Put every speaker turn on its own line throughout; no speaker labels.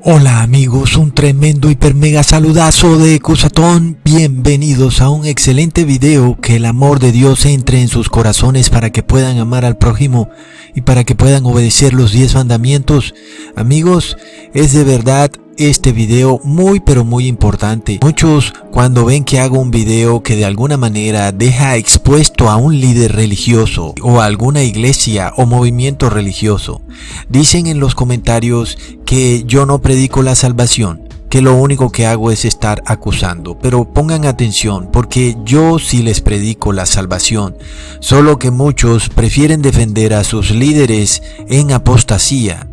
Hola amigos, un tremendo hiper mega saludazo de Ecusatón. Bienvenidos a un excelente video. Que el amor de Dios entre en sus corazones para que puedan amar al prójimo y para que puedan obedecer los 10 mandamientos. Amigos, es de verdad este video muy pero muy importante. Muchos cuando ven que hago un video que de alguna manera deja expuesto a un líder religioso o a alguna iglesia o movimiento religioso, dicen en los comentarios que yo no predico la salvación, que lo único que hago es estar acusando. Pero pongan atención, porque yo sí les predico la salvación, solo que muchos prefieren defender a sus líderes en apostasía,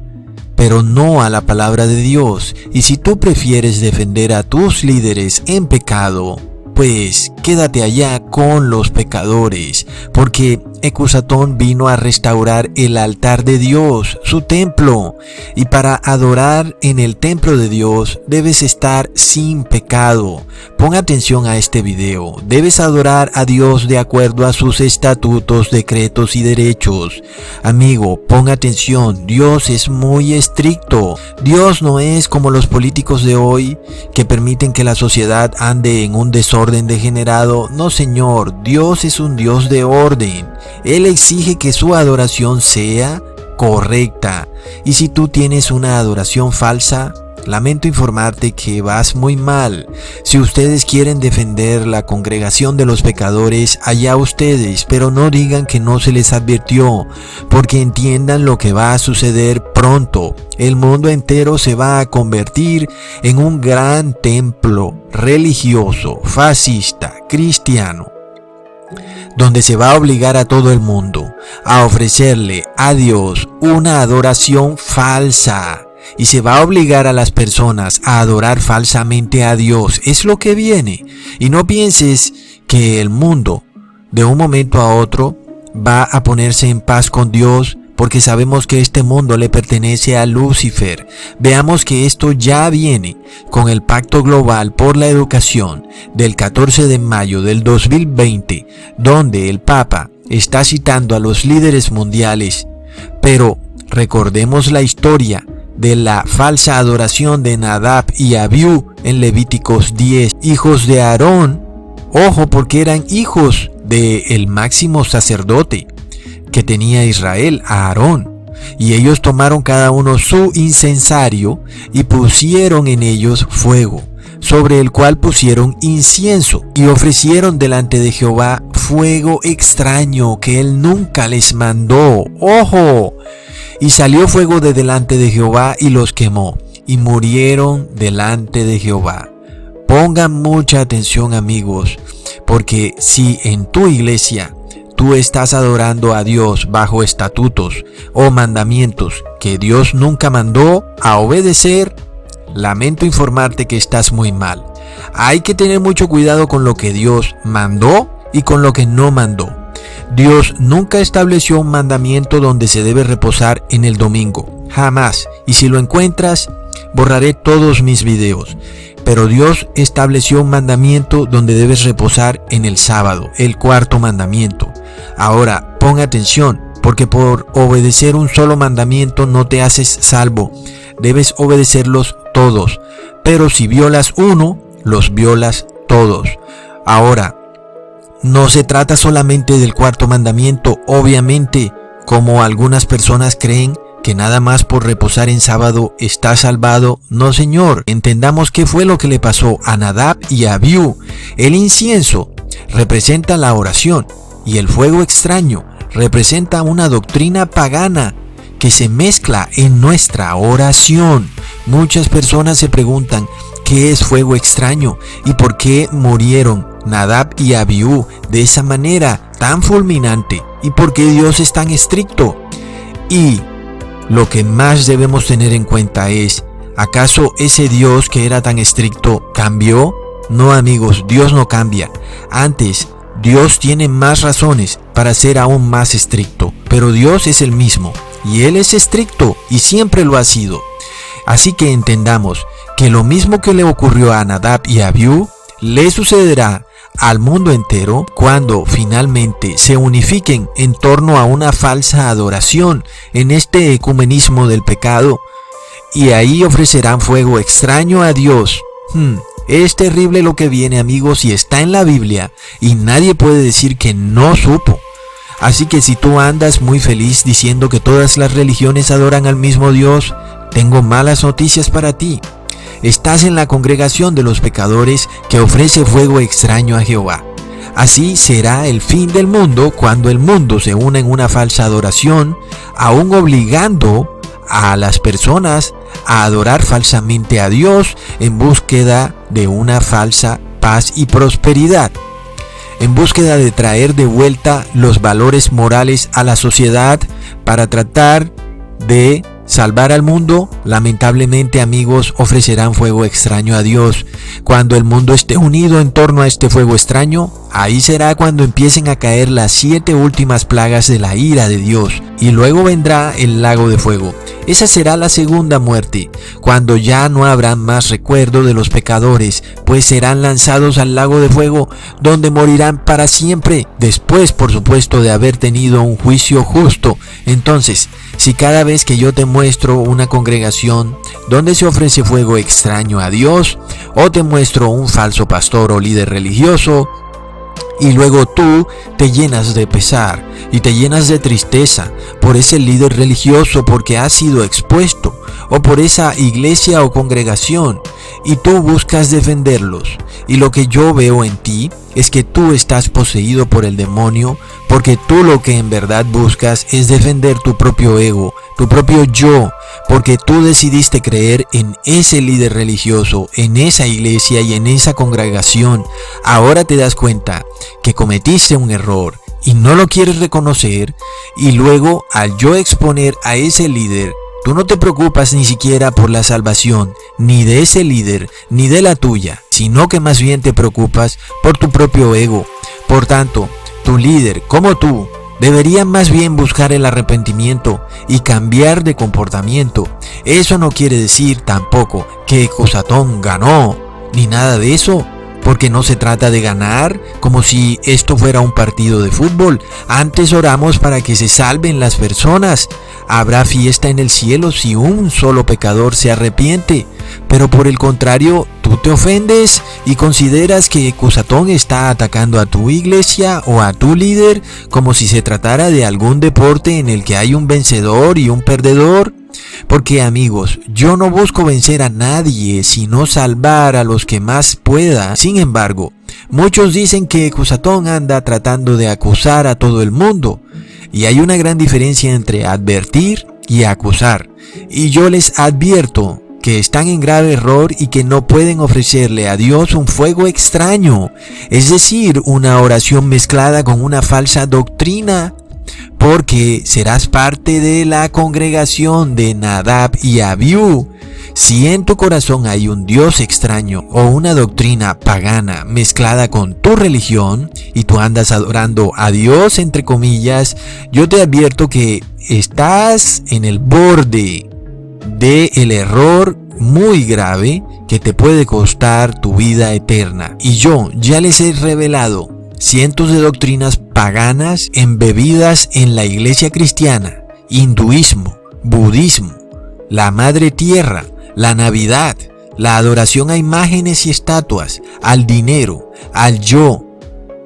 pero no a la palabra de Dios. Y si tú prefieres defender a tus líderes en pecado, pues quédate allá con los pecadores, porque Ecusatón vino a restaurar el altar de Dios, su templo, y para adorar en el templo de Dios debes estar sin pecado. Pon atención a este video. Debes adorar a Dios de acuerdo a sus estatutos, decretos y derechos. Amigo, pon atención. Dios es muy estricto. Dios no es como los políticos de hoy que permiten que la sociedad ande en un desorden degenerado. No, señor, Dios es un Dios de orden. Él exige que su adoración sea correcta. Y si tú tienes una adoración falsa, lamento informarte que vas muy mal. Si ustedes quieren defender la congregación de los pecadores, allá ustedes, pero no digan que no se les advirtió, porque entiendan lo que va a suceder pronto. El mundo entero se va a convertir en un gran templo religioso, fascista, cristiano, donde se va a obligar a todo el mundo a ofrecerle a Dios una adoración falsa. Y se va a obligar a las personas a adorar falsamente a Dios. Es lo que viene. Y no pienses que el mundo de un momento a otro va a ponerse en paz con Dios, porque sabemos que este mundo le pertenece a Lucifer. Veamos que esto ya viene con el Pacto Global por la Educación del 14 de mayo del 2020, donde el Papa está citando a los líderes mundiales. Pero recordemos la historia de la falsa adoración de Nadab y Abiú en Levíticos 10, hijos de Aarón. Ojo, porque eran hijos del máximo sacerdote que tenía Israel, a Aarón, y ellos tomaron cada uno su incensario y pusieron en ellos fuego, sobre el cual pusieron incienso, y ofrecieron delante de Jehová fuego extraño que él nunca les mandó. ¡Ojo! Y salió fuego de delante de Jehová y los quemó, y murieron delante de Jehová. Pongan mucha atención, amigos, porque si en tu iglesia tú estás adorando a Dios bajo estatutos o mandamientos que Dios nunca mandó a obedecer, lamento informarte que estás muy mal. Hay que tener mucho cuidado con lo que Dios mandó y con lo que no mandó. Dios nunca estableció un mandamiento donde se debe reposar en el domingo, jamás. Y si lo encuentras, borraré todos mis videos. Pero Dios estableció un mandamiento donde debes reposar en el sábado, el cuarto mandamiento. Ahora, pon atención, porque por obedecer un solo mandamiento no te haces salvo. Debes obedecerlos todos. Pero si violas uno, los violas todos. Ahora, no se trata solamente del cuarto mandamiento, obviamente, como algunas personas creen que nada más por reposar en sábado está salvado. No, señor. Entendamos qué fue lo que le pasó a Nadab y a Abiú. El incienso representa la oración y el fuego extraño representa una doctrina pagana que se mezcla en nuestra oración. Muchas personas se preguntan qué es fuego extraño y por qué murieron Nadab y Abiú de esa manera tan fulminante, y por qué Dios es tan estricto. Y lo que más debemos tener en cuenta es, ¿acaso ese Dios que era tan estricto cambió? No, amigos, Dios no cambia. Antes, Dios tiene más razones para ser aún más estricto, pero Dios es el mismo y Él es estricto y siempre lo ha sido. Así que entendamos que lo mismo que le ocurrió a Nadab y a Abiú le sucederá al mundo entero cuando finalmente se unifiquen en torno a una falsa adoración en este ecumenismo del pecado. y ahí ofrecerán fuego extraño a Dios. Es terrible lo que viene, amigos, y está en la Biblia, y nadie puede decir que no supo. Así que si tú andas muy feliz diciendo que todas las religiones adoran al mismo Dios, tengo malas noticias para ti. Estás en la congregación de los pecadores que ofrece fuego extraño a Jehová. Así será el fin del mundo cuando el mundo se una en una falsa adoración, aún obligando a las personas a adorar falsamente a Dios en búsqueda de una falsa paz y prosperidad, en búsqueda de traer de vuelta los valores morales a la sociedad para tratar de salvar al mundo. Lamentablemente, amigos, ofrecerán fuego extraño a Dios. Cuando el mundo esté unido en torno a este fuego extraño, ahí será cuando empiecen a caer las 7 últimas plagas de la ira de Dios, y luego vendrá el lago de fuego. Esa será la segunda muerte, cuando ya no habrá más recuerdo de los pecadores, pues serán lanzados al lago de fuego, donde morirán para siempre, después, por supuesto, de haber tenido un juicio justo. Entonces, si cada vez que yo te muestro una congregación donde se ofrece fuego extraño a Dios, o te muestro un falso pastor o líder religioso, y luego tú te llenas de pesar y te llenas de tristeza por ese líder religioso porque ha sido expuesto, o por esa iglesia o congregación, y tú buscas defenderlos, y lo que yo veo en ti es que tú estás poseído por el demonio, porque tú lo que en verdad buscas es defender tu propio ego, tu propio yo, porque tú decidiste creer en ese líder religioso, en esa iglesia y en esa congregación. Ahora te das cuenta que cometiste un error y no lo quieres reconocer, y luego al yo exponer a ese líder, tú no te preocupas ni siquiera por la salvación, ni de ese líder, ni de la tuya, sino que más bien te preocupas por tu propio ego. Por tanto, tu líder, como tú, deberían más bien buscar el arrepentimiento y cambiar de comportamiento. Eso no quiere decir tampoco que Ecusatón ganó, ni nada de eso, porque no se trata de ganar como si esto fuera un partido de fútbol. Antes oramos para que se salven las personas. Habrá fiesta en el cielo si un solo pecador se arrepiente, pero por el contrario, tú te ofendes y consideras que Ecusatón está atacando a tu iglesia o a tu líder como si se tratara de algún deporte en el que hay un vencedor y un perdedor. Porque, amigos, yo no busco vencer a nadie, sino salvar a los que más pueda. Sin embargo, muchos dicen que Ecusatón anda tratando de acusar a todo el mundo, y hay una gran diferencia entre advertir y acusar. Y yo les advierto que están en grave error y que no pueden ofrecerle a Dios un fuego extraño, es decir, una oración mezclada con una falsa doctrina, porque serás parte de la congregación de Nadab y Abiú. Si en tu corazón hay un Dios extraño o una doctrina pagana mezclada con tu religión y tú andas adorando a Dios entre comillas, yo te advierto que estás en el borde del error muy grave que te puede costar tu vida eterna. Y yo ya les he revelado cientos de doctrinas paganas embebidas en la iglesia cristiana, hinduismo, budismo, la madre tierra, la Navidad, la adoración a imágenes y estatuas, al dinero, al yo.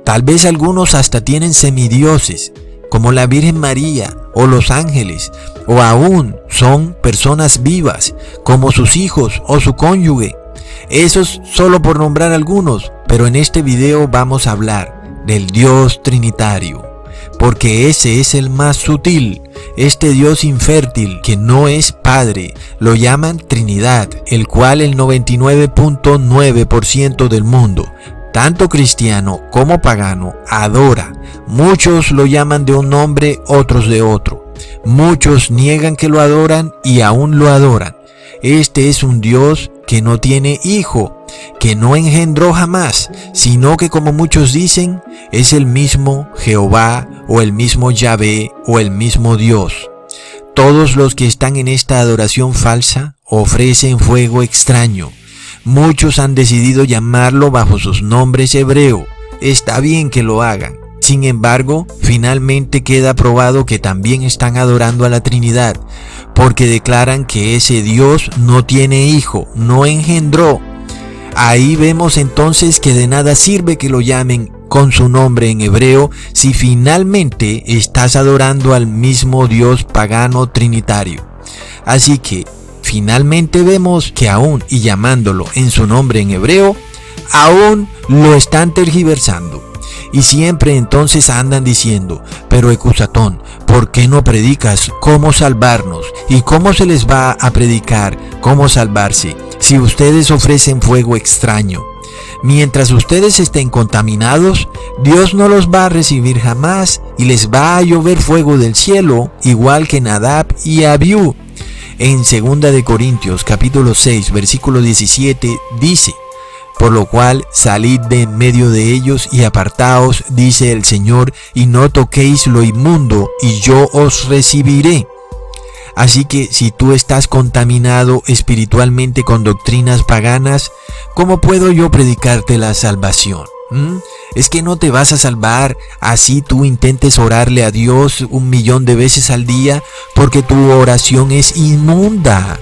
Tal vez algunos hasta tienen semidioses, como la Virgen María o los ángeles, o aún son personas vivas, como sus hijos o su cónyuge. Esos solo por nombrar algunos, pero en este video vamos a hablar del Dios Trinitario, porque ese es el más sutil. Este Dios infértil que no es Padre, lo llaman Trinidad, el cual el 99.9% del mundo, tanto cristiano como pagano, adora. Muchos lo llaman de un nombre, otros de otro. Muchos niegan que lo adoran y aún lo adoran. Este es un Dios que no tiene hijo, que no engendró jamás, sino que, como muchos dicen, es el mismo Jehová o el mismo Yahvé o el mismo Dios. Todos los que están en esta adoración falsa ofrecen fuego extraño. Muchos han decidido llamarlo bajo sus nombres hebreos. Está bien que lo hagan, Sin embargo, finalmente queda probado que también están adorando a la Trinidad, porque declaran que ese Dios no tiene hijo, no engendró. Ahí vemos entonces que de nada sirve que lo llamen con su nombre en hebreo si finalmente estás adorando al mismo Dios pagano trinitario. Así que finalmente vemos que aún y llamándolo en su nombre en hebreo, aún lo están tergiversando. Y siempre entonces andan diciendo, pero Ecusatón, ¿por qué no predicas cómo salvarnos? ¿Y cómo se les va a predicar cómo salvarse si ustedes ofrecen fuego extraño? Mientras ustedes estén contaminados, Dios no los va a recibir jamás y les va a llover fuego del cielo, igual que Nadab y Abiú. En 2 de Corintios capítulo 6 versículo 17 dice, por lo cual salid de en medio de ellos y apartaos, dice el Señor, y no toquéis lo inmundo, y yo os recibiré. Así que si tú estás contaminado espiritualmente con doctrinas paganas, ¿cómo puedo yo predicarte la salvación? Es que no te vas a salvar así tú intentes orarle a Dios 1.000.000 de veces al día, porque tu oración es inmunda.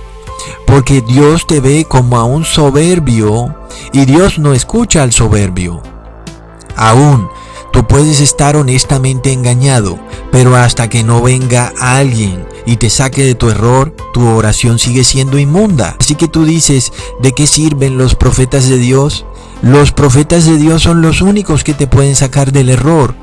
Porque Dios te ve como a un soberbio y Dios no escucha al soberbio. Aún tú puedes estar honestamente engañado, pero hasta que no venga alguien y te saque de tu error, tu oración sigue siendo inmunda. Así que tú dices, ¿de qué sirven los profetas de Dios? Los profetas de Dios son los únicos que te pueden sacar del error.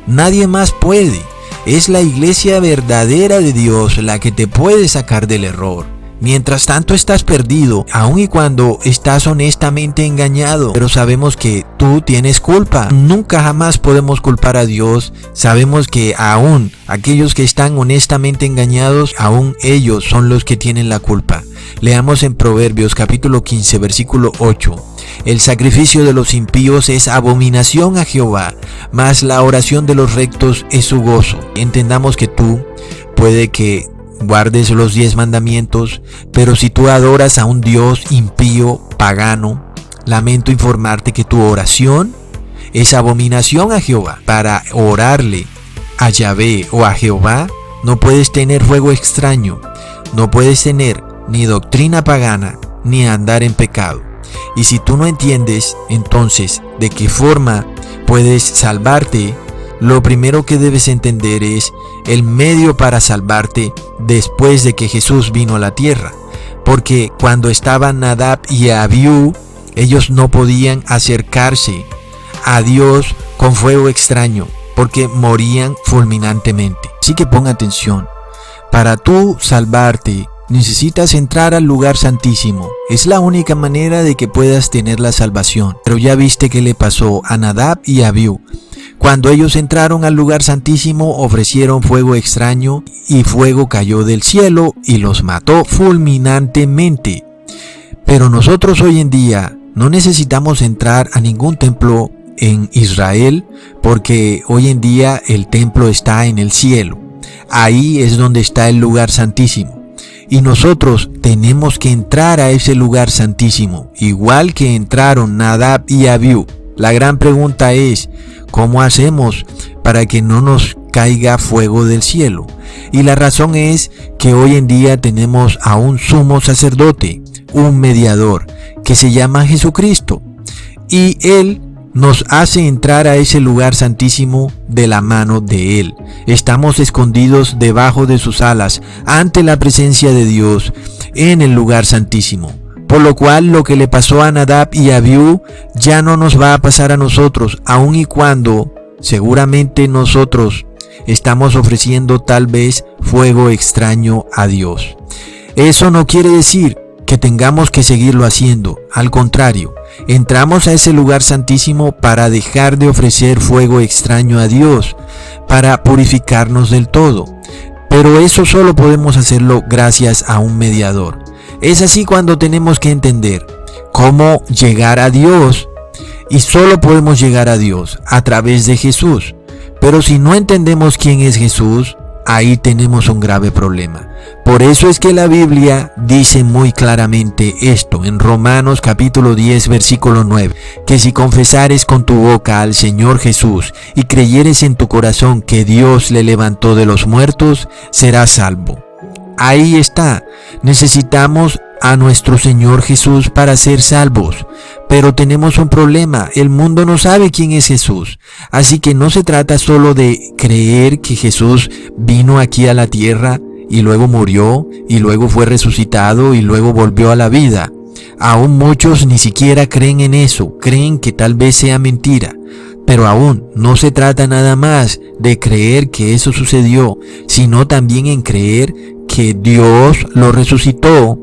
Nadie más puede. Es la iglesia verdadera de Dios la que te puede sacar del error. Mientras tanto estás perdido, aun y cuando estás honestamente engañado, pero sabemos que tú tienes culpa. Nunca jamás podemos culpar a Dios. Sabemos que aún aquellos que están honestamente engañados, aún ellos son los que tienen la culpa. Leamos en Proverbios capítulo 15 versículo 8. El sacrificio de los impíos es abominación a Jehová, mas la oración de los rectos es su gozo. Entendamos que tú puede que guardes los 10 mandamientos, pero si tú adoras a un Dios impío, pagano, lamento informarte que tu oración es abominación a Jehová. Para orarle a Yahvé o a Jehová, no puedes tener fuego extraño, no puedes tener ni doctrina pagana, ni andar en pecado. Y si tú no entiendes, entonces, de qué forma puedes salvarte, lo primero que debes entender es el medio para salvarte después de que Jesús vino a la tierra. Porque cuando estaban Nadab y Abiú, ellos no podían acercarse a Dios con fuego extraño, porque morían fulminantemente. Así que pon atención. Para tú salvarte, necesitas entrar al lugar santísimo. Es la única manera de que puedas tener la salvación. Pero ya viste qué le pasó a Nadab y Abiú. Cuando ellos entraron al lugar santísimo, ofrecieron fuego extraño y fuego cayó del cielo y los mató fulminantemente. Pero nosotros hoy en día no necesitamos entrar a ningún templo en Israel, porque hoy en día el templo está en el cielo. Ahí es donde está el lugar santísimo. Y nosotros tenemos que entrar a ese lugar santísimo, igual que entraron Nadab y Abiú. La gran pregunta es, ¿cómo hacemos para que no nos caiga fuego del cielo? Y la razón es que hoy en día tenemos a un sumo sacerdote, un mediador, que se llama Jesucristo. Y Él nos hace entrar a ese lugar santísimo de la mano de Él. Estamos escondidos debajo de sus alas ante la presencia de Dios en el lugar santísimo. Por lo cual lo que le pasó a Nadab y Abiú ya no nos va a pasar a nosotros, aun y cuando seguramente nosotros estamos ofreciendo tal vez fuego extraño a Dios. Eso no quiere decir que tengamos que seguirlo haciendo. Al contrario, entramos a ese lugar santísimo para dejar de ofrecer fuego extraño a Dios, para purificarnos del todo. Pero eso solo podemos hacerlo gracias a un mediador. Es así cuando tenemos que entender cómo llegar a Dios, y solo podemos llegar a Dios a través de Jesús. Pero si no entendemos quién es Jesús, ahí tenemos un grave problema, Por eso es que la Biblia dice muy claramente esto en Romanos capítulo 10 versículo 9, que si confesares con tu boca al Señor Jesús y creyeres en tu corazón que Dios le levantó de los muertos, serás salvo. Ahí está, necesitamos a nuestro Señor Jesús para ser salvos. Pero tenemos un problema, el mundo no sabe quién es Jesús. Así que no se trata solo de creer que Jesús vino aquí a la tierra y luego murió y luego fue resucitado y luego volvió a la vida. Aún muchos ni siquiera creen en eso, creen que tal vez sea mentira. Pero aún no se trata nada más de creer que eso sucedió, sino también en creer que Dios lo resucitó.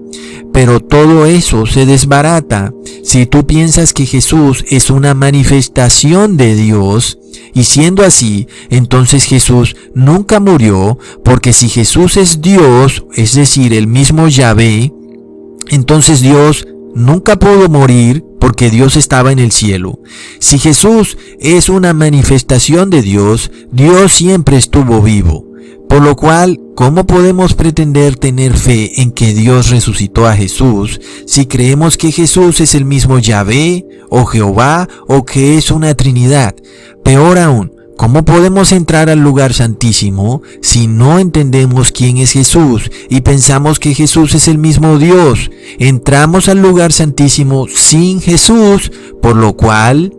Pero todo eso se desbarata si tú piensas que Jesús es una manifestación de Dios. Y siendo así, entonces Jesús nunca murió, porque si Jesús es Dios, es decir, el mismo Yahvé, entonces Dios nunca pudo morir porque Dios estaba en el cielo. Si Jesús es una manifestación de Dios, Dios siempre estuvo vivo. Por lo cual, ¿cómo podemos pretender tener fe en que Dios resucitó a Jesús si creemos que Jesús es el mismo Yahvé o Jehová o que es una Trinidad? Peor aún, ¿cómo podemos entrar al lugar santísimo si no entendemos quién es Jesús y pensamos que Jesús es el mismo Dios? Entramos al lugar santísimo sin Jesús, por lo cual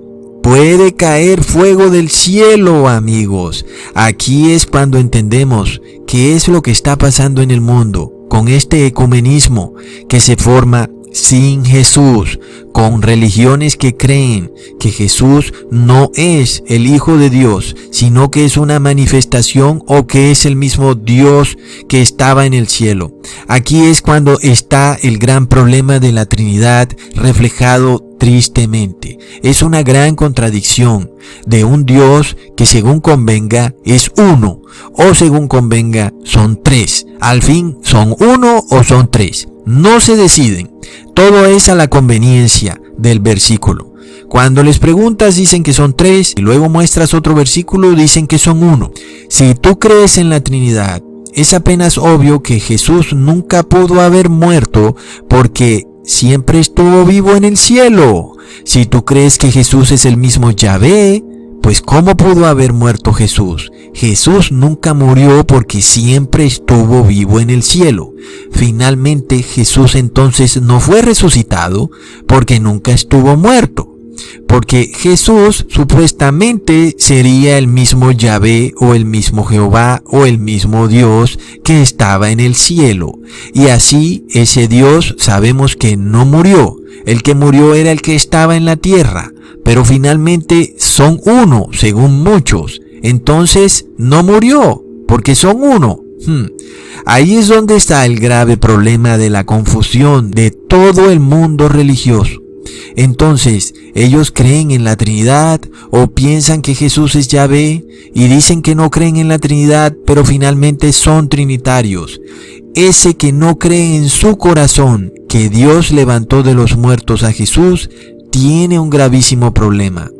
puede caer fuego del cielo, amigos. Aquí es cuando entendemos qué es lo que está pasando en el mundo con este ecumenismo que se forma sin Jesús, con religiones que creen que Jesús no es el Hijo de Dios, sino que es una manifestación o que es el mismo Dios que estaba en el cielo. Aquí es cuando está el gran problema de la Trinidad reflejado tristemente. Es una gran contradicción de un Dios que según convenga es uno, o según convenga son tres. Al fin, ¿son uno o son tres? No se deciden. Todo es a la conveniencia del versículo. Cuando les preguntas dicen que son tres y luego muestras otro versículo dicen que son uno. Si tú crees en la Trinidad, es apenas obvio que Jesús nunca pudo haber muerto porque siempre estuvo vivo en el cielo. Si tú crees que Jesús es el mismo Yahvé, pues ¿cómo pudo haber muerto Jesús? Jesús nunca murió porque siempre estuvo vivo en el cielo. Finalmente, Jesús entonces no fue resucitado porque nunca estuvo muerto. Porque Jesús supuestamente sería el mismo Yahvé o el mismo Jehová o el mismo Dios que estaba en el cielo. Y así ese Dios sabemos que no murió. El que murió era el que estaba en la tierra. Pero finalmente son uno, según muchos. Entonces no murió, porque son uno. Ahí es donde está el grave problema de la confusión de todo el mundo religioso. Entonces, ellos creen en la Trinidad o piensan que Jesús es Yahvé y dicen que no creen en la Trinidad, pero finalmente son trinitarios. Ese que no cree en su corazón que Dios levantó de los muertos a Jesús, tiene un gravísimo problema.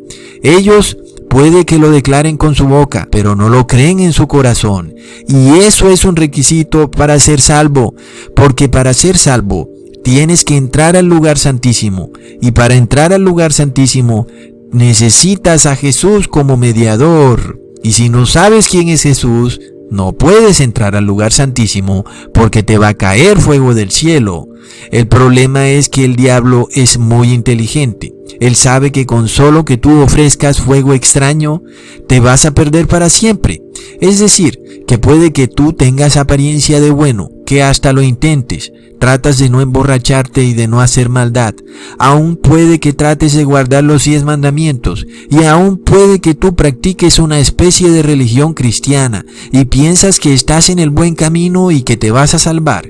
Ellos puede que lo declaren con su boca, pero no lo creen en su corazón. Y eso es un requisito para ser salvo, porque para ser salvo tienes que entrar al lugar santísimo. Y para entrar al lugar santísimo necesitas a Jesús como mediador. Y si no sabes quién es Jesús, no puedes entrar al lugar santísimo porque te va a caer fuego del cielo. El problema es que el diablo es muy inteligente. Él sabe que con solo que tú ofrezcas fuego extraño, te vas a perder para siempre. Es decir, que puede que tú tengas apariencia de bueno, que hasta lo intentes, tratas de no emborracharte y de no hacer maldad. Aún puede que trates de guardar los 10 mandamientos, y aún puede que tú practiques una especie de religión cristiana, y piensas que estás en el buen camino y que te vas a salvar.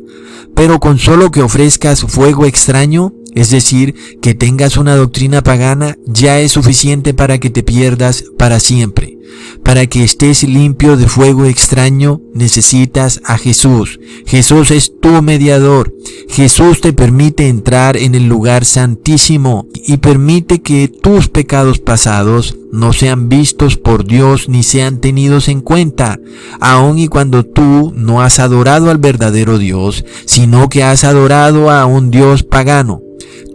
Pero con solo que ofrezcas fuego extraño, Es decir, que tengas una doctrina pagana ya es suficiente para que te pierdas para siempre. Para que estés limpio de fuego extraño, necesitas a Jesús. Jesús es tu mediador. Jesús te permite entrar en el lugar santísimo y permite que tus pecados pasados no sean vistos por Dios ni sean tenidos en cuenta, aun y cuando tú no has adorado al verdadero Dios, sino que has adorado a un Dios pagano.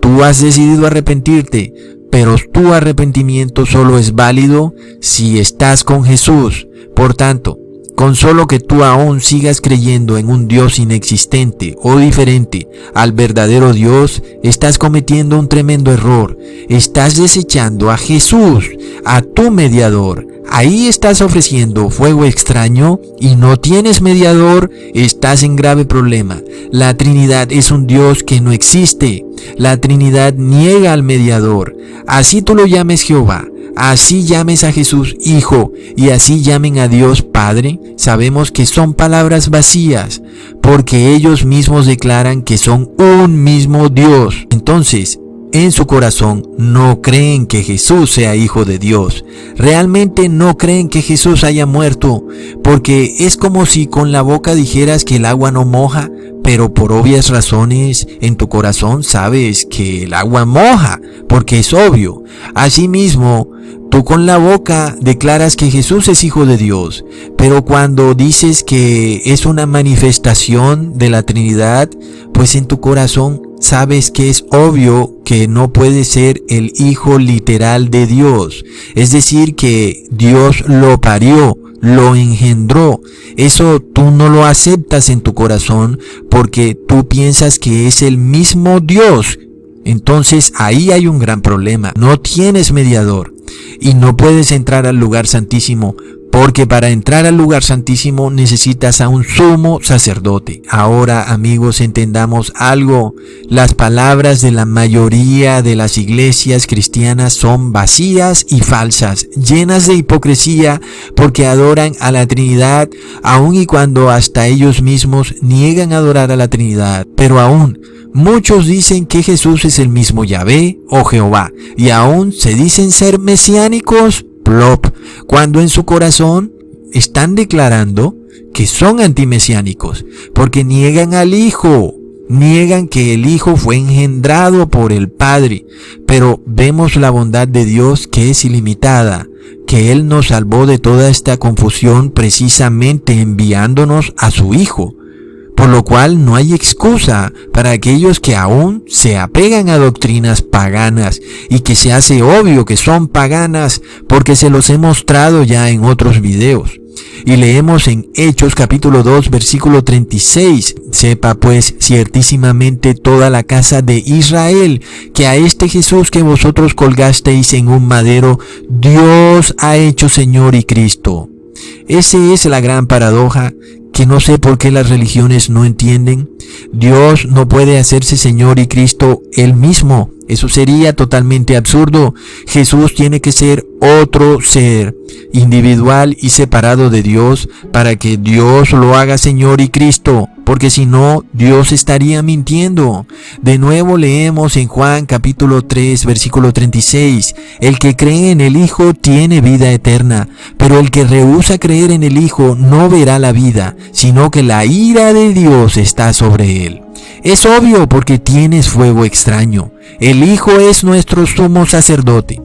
Tú has decidido arrepentirte, pero tu arrepentimiento solo es válido si estás con Jesús. Por tanto, con solo que tú aún sigas creyendo en un Dios inexistente o diferente al verdadero Dios, estás cometiendo un tremendo error. Estás desechando a Jesús, a tu mediador. Ahí estás ofreciendo fuego extraño y no tienes mediador, estás en grave problema. La Trinidad es un Dios que no existe. La Trinidad niega al mediador. Así tú lo llames Jehová, así llames a Jesús Hijo y así llamen a Dios Padre, sabemos que son palabras vacías, porque ellos mismos declaran que son un mismo Dios. Entonces, en su corazón no creen que Jesús sea Hijo de Dios. Realmente no creen que Jesús haya muerto, porque es como si con la boca dijeras que el agua no moja, pero por obvias razones en tu corazón sabes que el agua moja, porque es obvio. Asimismo, tú con la boca declaras que Jesús es Hijo de Dios, pero cuando dices que es una manifestación de la Trinidad, pues en tu corazón sabes que es obvio que no puede ser el Hijo literal de Dios. Es decir, que Dios lo parió, lo engendró. Eso tú no lo aceptas en tu corazón porque tú piensas que es el mismo Dios. Entonces ahí hay un gran problema. No tienes mediador y no puedes entrar al lugar santísimo, porque para entrar al lugar santísimo necesitas a un sumo sacerdote. Ahora, amigos, entendamos algo. Las palabras de la mayoría de las iglesias cristianas son vacías y falsas, llenas de hipocresía, porque adoran a la Trinidad, aun y cuando hasta ellos mismos niegan adorar a la Trinidad. Pero aún, muchos dicen que Jesús es el mismo Yahvé o Jehová, y aún se dicen ser mesiánicos, plop, cuando en su corazón están declarando que son antimesiánicos, porque niegan al Hijo, niegan que el Hijo fue engendrado por el Padre. Pero vemos la bondad de Dios, que es ilimitada, que Él nos salvó de toda esta confusión precisamente enviándonos a su Hijo. Por lo cual no hay excusa para aquellos que aún se apegan a doctrinas paganas y que se hace obvio que son paganas, porque se los he mostrado ya en otros videos. Y leemos en Hechos capítulo 2 versículo 36, sepa pues ciertísimamente toda la casa de Israel, que a este Jesús que vosotros colgasteis en un madero, Dios ha hecho Señor y Cristo. Esa es la gran paradoja que no sé por qué las religiones no entienden. Dios no puede hacerse Señor y Cristo Él mismo. Eso sería totalmente absurdo. Jesús tiene que ser otro ser, individual y separado de Dios, para que Dios lo haga Señor y Cristo, porque si no, Dios estaría mintiendo. De nuevo leemos en Juan capítulo 3, versículo 36, el que cree en el Hijo tiene vida eterna, pero el que rehúsa creer en el Hijo no verá la vida, sino que la ira de Dios está sobre él. Es obvio porque tienes fuego extraño. El Hijo es nuestro sumo sacerdote.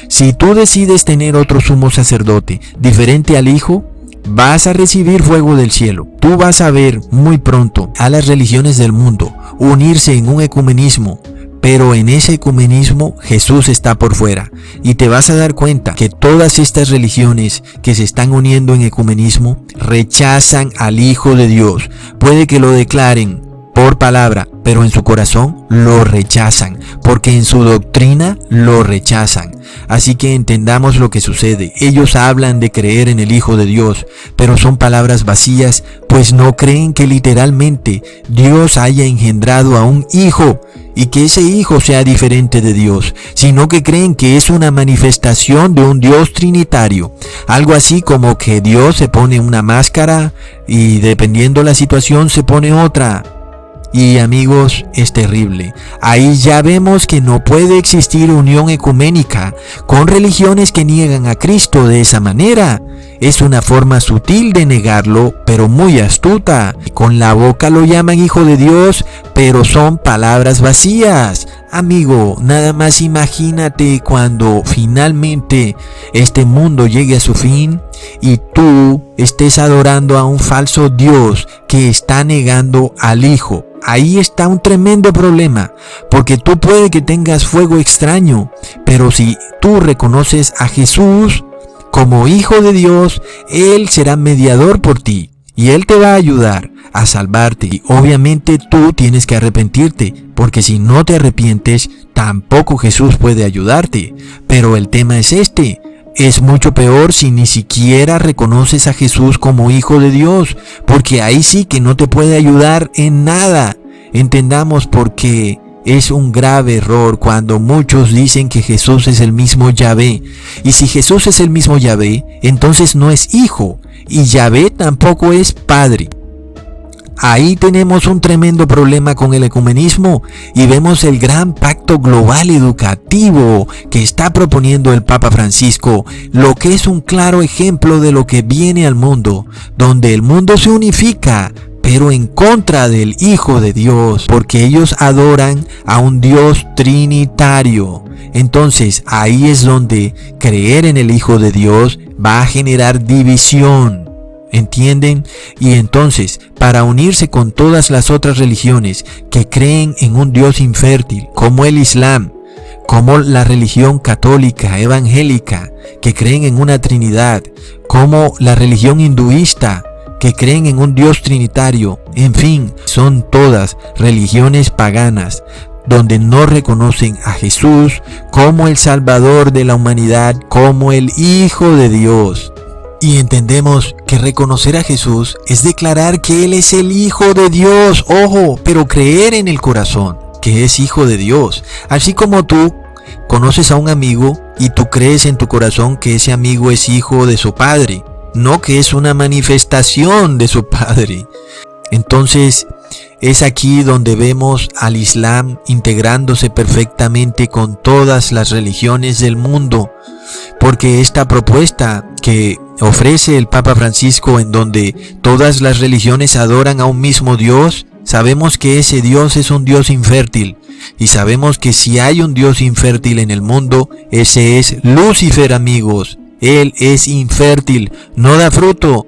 Si tú decides tener otro sumo sacerdote diferente al Hijo, vas a recibir fuego del cielo. Tú vas a ver muy pronto a las religiones del mundo unirse en un ecumenismo, pero en ese ecumenismo Jesús está por fuera, y te vas a dar cuenta que todas estas religiones que se están uniendo en ecumenismo rechazan al Hijo de Dios. Puede que lo declaren por palabra, pero en su corazón lo rechazan, porque en su doctrina lo rechazan. Así que entendamos lo que sucede. Ellos hablan de creer en el Hijo de Dios, pero son palabras vacías, pues no creen que literalmente Dios haya engendrado a un Hijo y que ese Hijo sea diferente de Dios, sino que creen que es una manifestación de un Dios trinitario. Algo así como que Dios se pone una máscara y dependiendo la situación se pone otra. Y amigos, es terrible. Ahí ya vemos que no puede existir unión ecuménica con religiones que niegan a Cristo de esa manera. Es una forma sutil de negarlo, pero muy astuta. Con la boca lo llaman hijo de Dios, pero son palabras vacías. Amigo, nada más imagínate cuando finalmente este mundo llegue a su fin y tú estés adorando a un falso Dios que está negando al Hijo. Ahí está un tremendo problema, porque tú puede que tengas fuego extraño, pero si tú reconoces a Jesús como Hijo de Dios, Él será mediador por ti y Él te va a ayudar a salvarte. Y obviamente tú tienes que arrepentirte, porque si no te arrepientes, tampoco Jesús puede ayudarte. Pero el tema es este. Es mucho peor si ni siquiera reconoces a Jesús como Hijo de Dios, porque ahí sí que no te puede ayudar en nada. Entendamos por qué es un grave error cuando muchos dicen que Jesús es el mismo Yahvé. Y si Jesús es el mismo Yahvé, entonces no es Hijo, y Yahvé tampoco es Padre. Ahí tenemos un tremendo problema con el ecumenismo y vemos el gran pacto global educativo que está proponiendo el Papa Francisco, lo que es un claro ejemplo de lo que viene al mundo, donde el mundo se unifica, pero en contra del Hijo de Dios, porque ellos adoran a un Dios trinitario. Entonces ahí es donde creer en el Hijo de Dios va a generar división. ¿Entienden? Y entonces, para unirse con todas las otras religiones que creen en un Dios infértil, como el Islam, como la religión católica, evangélica, que creen en una Trinidad, como la religión hinduista, que creen en un Dios trinitario, en fin, son todas religiones paganas, donde no reconocen a Jesús como el Salvador de la humanidad, como el Hijo de Dios. Y entendemos que reconocer a Jesús es declarar que Él es el Hijo de Dios, ojo, pero creer en el corazón que es Hijo de Dios. Así como tú conoces a un amigo y tú crees en tu corazón que ese amigo es hijo de su padre, no que es una manifestación de su padre. Entonces, es aquí donde vemos al Islam integrándose perfectamente con todas las religiones del mundo, porque esta propuesta que ofrece el Papa Francisco, en donde todas las religiones adoran a un mismo Dios, sabemos que ese Dios es un Dios infértil, y sabemos que si hay un Dios infértil en el mundo, ese es Lucifer, amigos. Él es infértil, no da fruto.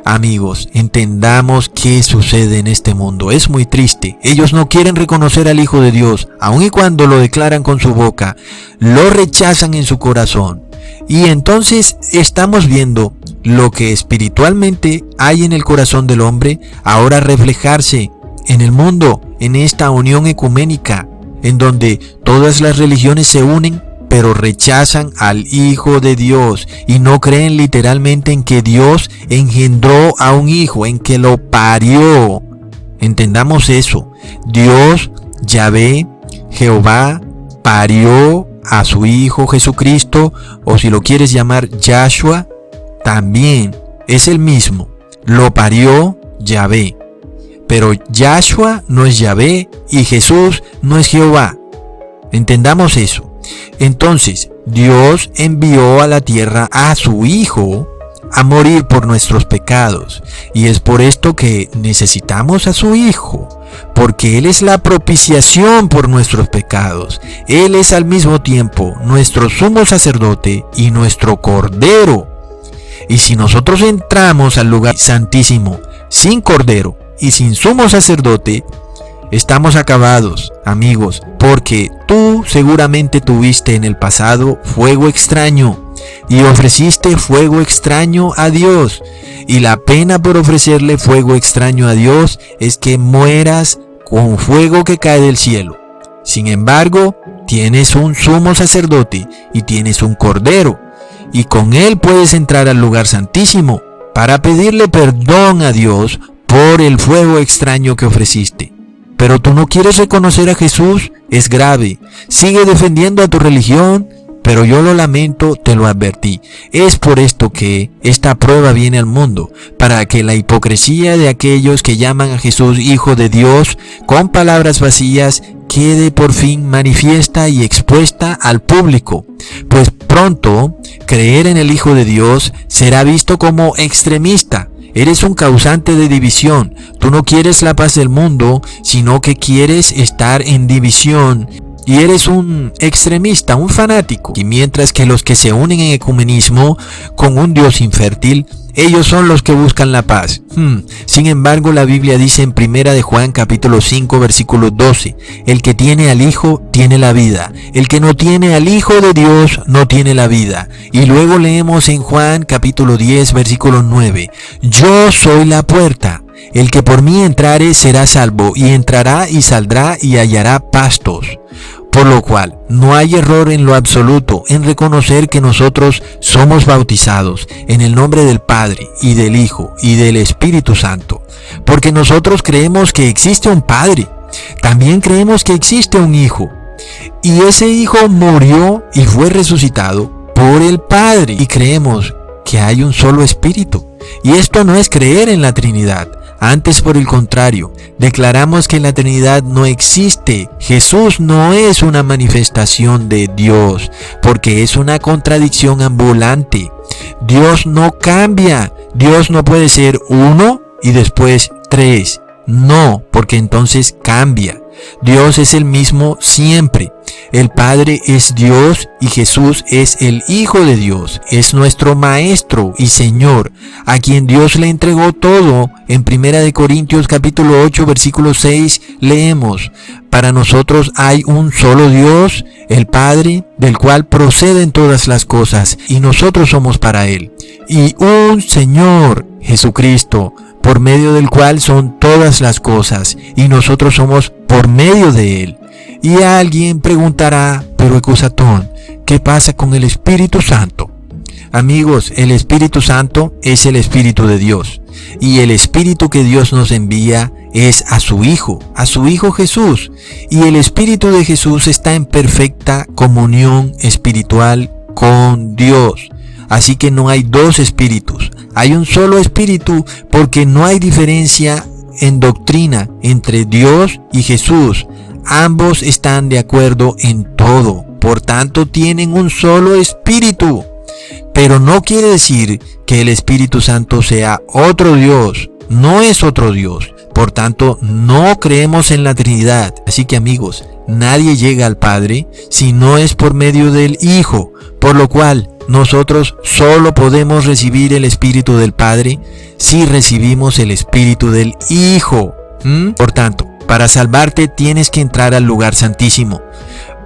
Amigos, entendamos qué sucede en este mundo. Es muy triste. Ellos no quieren reconocer al Hijo de Dios, aun y cuando lo declaran con su boca, lo rechazan en su corazón. Y entonces estamos viendo lo que espiritualmente hay en el corazón del hombre ahora reflejarse en el mundo, en esta unión ecuménica, en donde todas las religiones se unen, pero rechazan al Hijo de Dios y no creen literalmente en que Dios engendró a un hijo, en que lo parió. Entendamos eso. Dios, Yahvé, Jehová, parió a su Hijo Jesucristo, o si lo quieres llamar Yahshua, también es el mismo. Lo parió Yahvé. Pero Yahshua no es Yahvé y Jesús no es Jehová. Entendamos eso. Entonces, Dios envió a la tierra a su Hijo a morir por nuestros pecados. Y es por esto que necesitamos a su Hijo, porque Él es la propiciación por nuestros pecados. Él es al mismo tiempo nuestro sumo sacerdote y nuestro cordero. Y si nosotros entramos al lugar santísimo sin cordero y sin sumo sacerdote, estamos acabados, amigos, porque tú seguramente tuviste en el pasado fuego extraño y ofreciste fuego extraño a Dios. Y la pena por ofrecerle fuego extraño a Dios es que mueras con fuego que cae del cielo. Sin embargo, tienes un sumo sacerdote y tienes un cordero, y con él puedes entrar al lugar santísimo para pedirle perdón a Dios por el fuego extraño que ofreciste. Pero tú no quieres reconocer a Jesús, es grave. Sigue defendiendo a tu religión, pero yo lo lamento, te lo advertí. Es por esto que esta prueba viene al mundo, para que la hipocresía de aquellos que llaman a Jesús Hijo de Dios con palabras vacías quede por fin manifiesta y expuesta al público, pues pronto creer en el Hijo de Dios será visto como extremista. Eres un causante de división. Tú no quieres la paz del mundo, sino que quieres estar en división. Y eres un extremista, un fanático. Y mientras que los que se unen en ecumenismo con un Dios infértil, ellos son los que buscan la paz. Sin embargo, la Biblia dice en 1 de Juan capítulo 5 versículo 12, el que tiene al Hijo tiene la vida, el que no tiene al Hijo de Dios no tiene la vida. Y luego leemos en Juan capítulo 10 versículo 9, yo soy la puerta, el que por mí entrare será salvo, y entrará y saldrá y hallará pastos. Por lo cual, no hay error en lo absoluto en reconocer que nosotros somos bautizados en el nombre del Padre y del Hijo y del Espíritu Santo. Porque nosotros creemos que existe un Padre, también creemos que existe un Hijo. Y ese Hijo murió y fue resucitado por el Padre. Y creemos que hay un solo Espíritu. Y esto no es creer en la Trinidad. Antes, por el contrario, declaramos que la Trinidad no existe. Jesús no es una manifestación de Dios, porque es una contradicción ambulante. Dios no cambia. Dios no puede ser uno y después tres. No, porque entonces cambia. Dios es el mismo siempre. El Padre es Dios y Jesús es el Hijo de Dios. Es nuestro Maestro y Señor, a quien Dios le entregó todo. En 1 Corintios capítulo 8 versículo 6 leemos, para nosotros hay un solo Dios, el Padre, del cual proceden todas las cosas, y nosotros somos para Él. Y un Señor, Jesucristo, por medio del cual son todas las cosas, y nosotros somos por medio de Él. Y alguien preguntará, pero Ecusatón, ¿qué pasa con el Espíritu Santo? Amigos, el Espíritu Santo es el Espíritu de Dios, y el Espíritu que Dios nos envía es a su Hijo Jesús, y el Espíritu de Jesús está en perfecta comunión espiritual con Dios. Así que no hay dos espíritus, hay un solo espíritu, porque no hay diferencia en doctrina entre Dios y Jesús. Ambos están de acuerdo en todo, por tanto tienen un solo espíritu. Pero no quiere decir que el Espíritu Santo sea otro Dios, no es otro Dios. Por tanto, no creemos en la Trinidad. Así que amigos, nadie llega al Padre si no es por medio del Hijo, por lo cual nosotros solo podemos recibir el Espíritu del Padre si recibimos el Espíritu del Hijo. Por tanto, para salvarte tienes que entrar al lugar santísimo,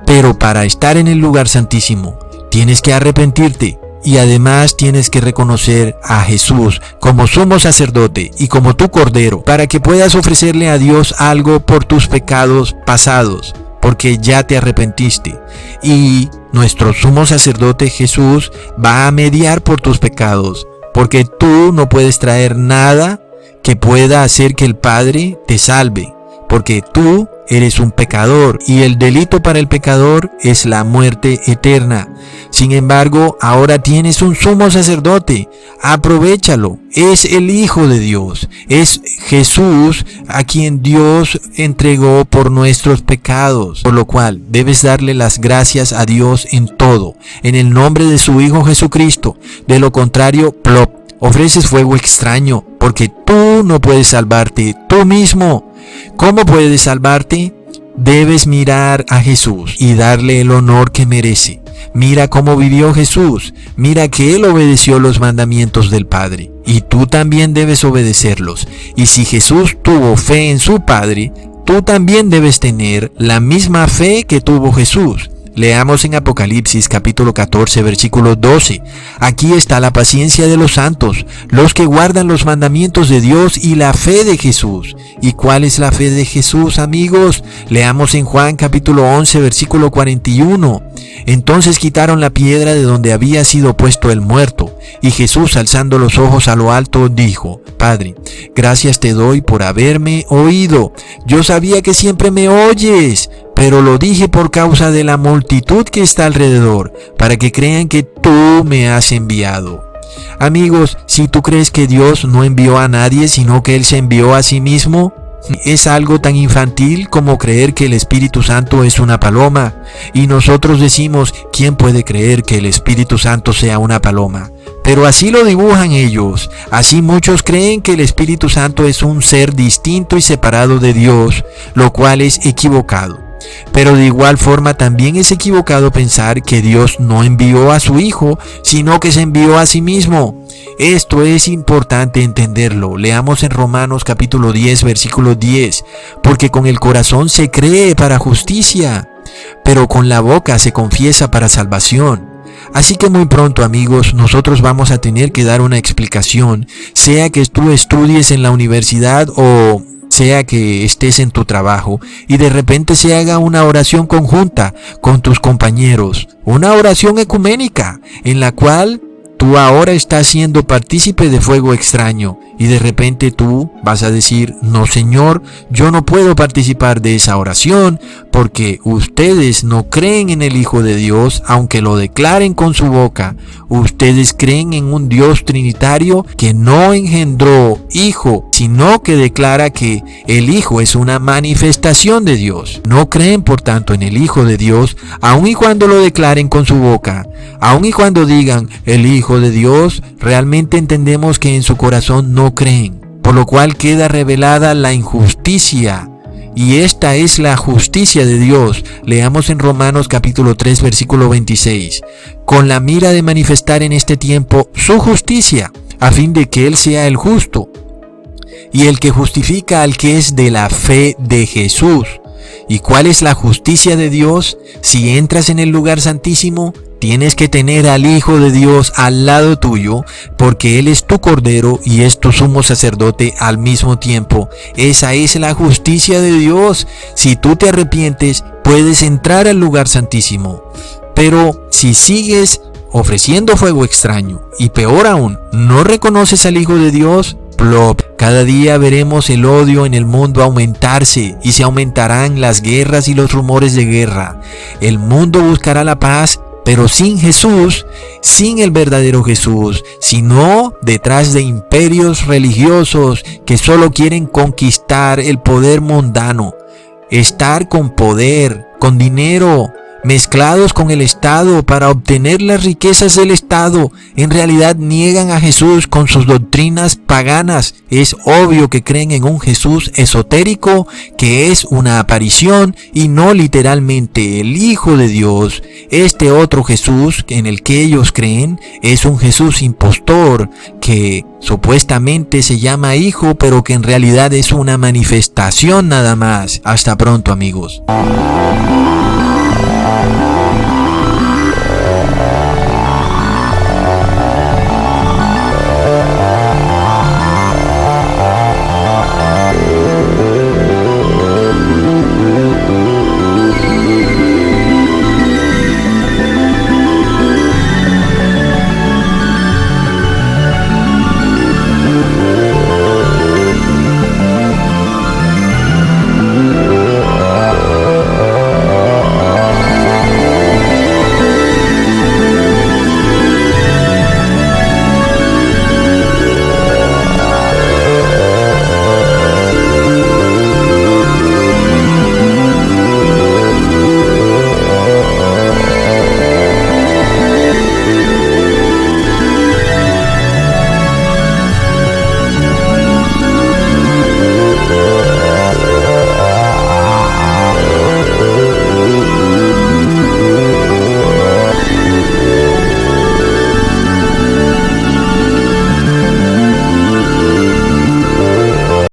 pero para estar en el lugar santísimo tienes que arrepentirte y además tienes que reconocer a Jesús como sumo sacerdote y como tu cordero, para que puedas ofrecerle a Dios algo por tus pecados pasados, porque ya te arrepentiste. Y nuestro sumo sacerdote Jesús va a mediar por tus pecados, porque tú no puedes traer nada que pueda hacer que el Padre te salve, porque tú eres un pecador y el delito para el pecador es la muerte eterna. Sin embargo, ahora tienes un sumo sacerdote, aprovéchalo, es el Hijo de Dios, es Jesús a quien Dios entregó por nuestros pecados, por lo cual debes darle las gracias a Dios en todo, en el nombre de su Hijo Jesucristo. De lo contrario, plop, ofreces fuego extraño, porque tú no puedes salvarte tú mismo. ¿Cómo puedes salvarte? Debes mirar a Jesús y darle el honor que merece. Mira cómo vivió Jesús, mira que Él obedeció los mandamientos del Padre, y tú también debes obedecerlos. Y si Jesús tuvo fe en su Padre, tú también debes tener la misma fe que tuvo Jesús. Leamos en Apocalipsis capítulo 14 versículo 12. Aquí está la paciencia de los santos, los que guardan los mandamientos de Dios y la fe de Jesús. ¿Y cuál es la fe de Jesús, amigos? Leamos en Juan capítulo 11 versículo 41. Entonces quitaron la piedra de donde había sido puesto el muerto, y Jesús, alzando los ojos a lo alto, dijo: Padre, gracias te doy por haberme oído. Yo sabía que siempre me oyes, pero lo dije por causa de la multitud que está alrededor, para que crean que tú me has enviado. Amigos, si tú crees que Dios no envió a nadie, sino que Él se envió a sí mismo, es algo tan infantil como creer que el Espíritu Santo es una paloma. Y nosotros decimos: ¿quién puede creer que el Espíritu Santo sea una paloma? Pero así lo dibujan ellos. Así muchos creen que el Espíritu Santo es un ser distinto y separado de Dios, lo cual es equivocado. Pero de igual forma también es equivocado pensar que Dios no envió a su Hijo, sino que se envió a sí mismo. Esto es importante entenderlo. Leamos en Romanos capítulo 10, versículo 10. Porque con el corazón se cree para justicia, pero con la boca se confiesa para salvación. Así que muy pronto, amigos, nosotros vamos a tener que dar una explicación, sea que tú estudies en la universidad o sea que estés en tu trabajo y de repente se haga una oración conjunta con tus compañeros, una oración ecuménica en la cual tú ahora estás siendo partícipe de fuego extraño y de repente tú vas a decir: no, Señor, yo no puedo participar de esa oración porque ustedes no creen en el Hijo de Dios, aunque lo declaren con su boca. Ustedes creen en un Dios trinitario que no engendró Hijo, sino que declara que el Hijo es una manifestación de Dios. No creen, por tanto, en el Hijo de Dios, aun y cuando lo declaren con su boca. Aun y cuando digan el Hijo de Dios, realmente entendemos que en su corazón no creen, por lo cual queda revelada la injusticia. Y esta es la justicia de Dios. Leamos en Romanos capítulo 3, versículo 26. Con la mira de manifestar en este tiempo su justicia, a fin de que Él sea el justo y el que justifica al que es de la fe de Jesús. ¿Y cuál es la justicia de Dios? Si entras en el lugar santísimo, tienes que tener al Hijo de Dios al lado tuyo, porque Él es tu Cordero y es tu sumo sacerdote al mismo tiempo. Esa es la justicia de Dios. Si tú te arrepientes, puedes entrar al lugar santísimo. Pero si sigues ofreciendo fuego extraño y peor aún, no reconoces al Hijo de Dios, plop. Cada día veremos el odio en el mundo aumentarse y se aumentarán las guerras y los rumores de guerra. El mundo buscará la paz, pero sin Jesús, sin el verdadero Jesús, sino detrás de imperios religiosos que solo quieren conquistar el poder mundano, estar con poder, con dinero, mezclados con el Estado para obtener las riquezas del Estado. En realidad niegan a Jesús con sus doctrinas paganas. Es obvio que creen en un Jesús esotérico que es una aparición y no literalmente el Hijo de Dios. Este otro Jesús en el que ellos creen es un Jesús impostor que supuestamente se llama Hijo, pero que en realidad es una manifestación nada más. Hasta pronto, amigos.